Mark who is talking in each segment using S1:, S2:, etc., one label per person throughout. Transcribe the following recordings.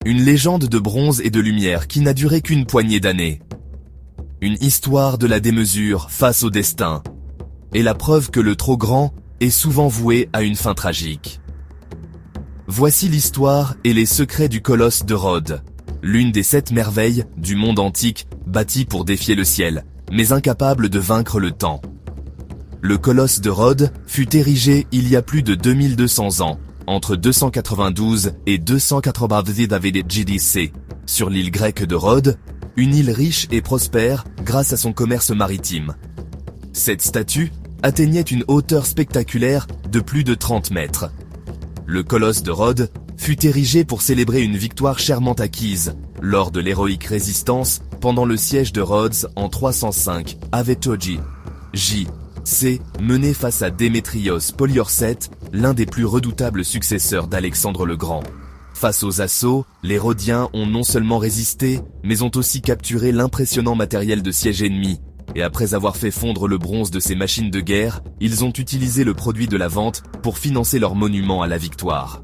S1: Une légende de bronze et de lumière qui n'a duré qu'une poignée d'années. Une histoire de la démesure face au destin. Et la preuve que le trop grand est souvent voué à une fin tragique. Voici l'histoire et les secrets du colosse de Rhodes. L'une des 7 merveilles du monde antique, bâtie pour défier le ciel, mais incapable de vaincre le temps. Le colosse de Rhodes fut érigé il y a plus de 2200 ans, entre 292 et 290 JDC, sur l'île grecque de Rhodes, une île riche et prospère grâce à son commerce maritime. Cette statue atteignait une hauteur spectaculaire de plus de 30 mètres. Le colosse de Rhodes fut érigé pour célébrer une victoire chèrement acquise lors de l'héroïque résistance pendant le siège de Rhodes en 305 avec J.C. mené face à Démétrios Poliorcète, l'un des plus redoutables successeurs d'Alexandre le Grand. Face aux assauts, les Rhodiens ont non seulement résisté, mais ont aussi capturé l'impressionnant matériel de siège ennemi, et après avoir fait fondre le bronze de ces machines de guerre, ils ont utilisé le produit de la vente pour financer leur monument à la victoire.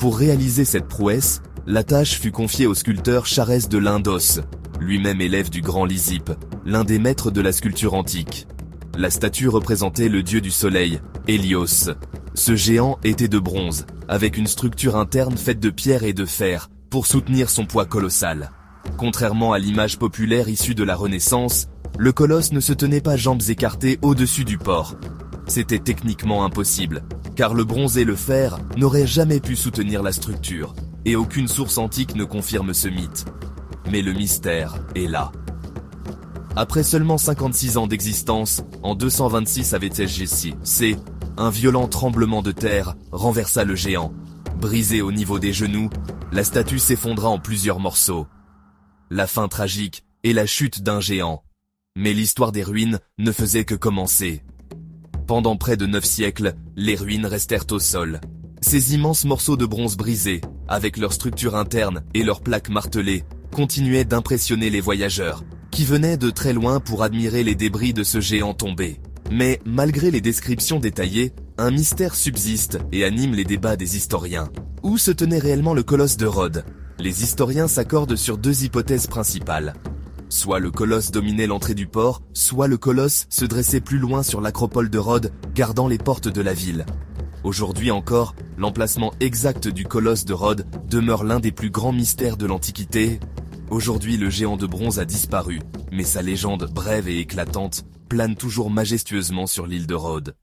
S1: Pour réaliser cette prouesse, la tâche fut confiée au sculpteur Charès de Lindos, lui-même élève du grand Lysippe, l'un des maîtres de la sculpture antique. La statue représentait le dieu du soleil, Hélios. Ce géant était de bronze, avec une structure interne faite de pierre et de fer, pour soutenir son poids colossal. Contrairement à l'image populaire issue de la Renaissance, le colosse ne se tenait pas jambes écartées au-dessus du port. C'était techniquement impossible, car le bronze et le fer n'auraient jamais pu soutenir la structure, et aucune source antique ne confirme ce mythe. Mais le mystère est là. Après seulement 56 ans d'existence, en 226 avec JC, un violent tremblement de terre renversa le géant. Brisé au niveau des genoux, la statue s'effondra en plusieurs morceaux. La fin tragique est la chute d'un géant. Mais l'histoire des ruines ne faisait que commencer. Pendant près de 9 siècles, les ruines restèrent au sol. Ces immenses morceaux de bronze brisés, avec leur structure interne et leurs plaques martelées, continuaient d'impressionner les voyageurs, qui venaient de très loin pour admirer les débris de ce géant tombé. Mais malgré les descriptions détaillées, un mystère subsiste et anime les débats des historiens. Où se tenait réellement le colosse de Rhodes? Les historiens s'accordent sur 2 hypothèses principales. Soit le colosse dominait l'entrée du port, soit le colosse se dressait plus loin sur l'acropole de Rhodes, gardant les portes de la ville. Aujourd'hui encore, l'emplacement exact du colosse de Rhodes demeure l'un des plus grands mystères de l'Antiquité. Aujourd'hui, le géant de bronze a disparu, mais sa légende brève et éclatante plane toujours majestueusement sur l'île de Rhodes.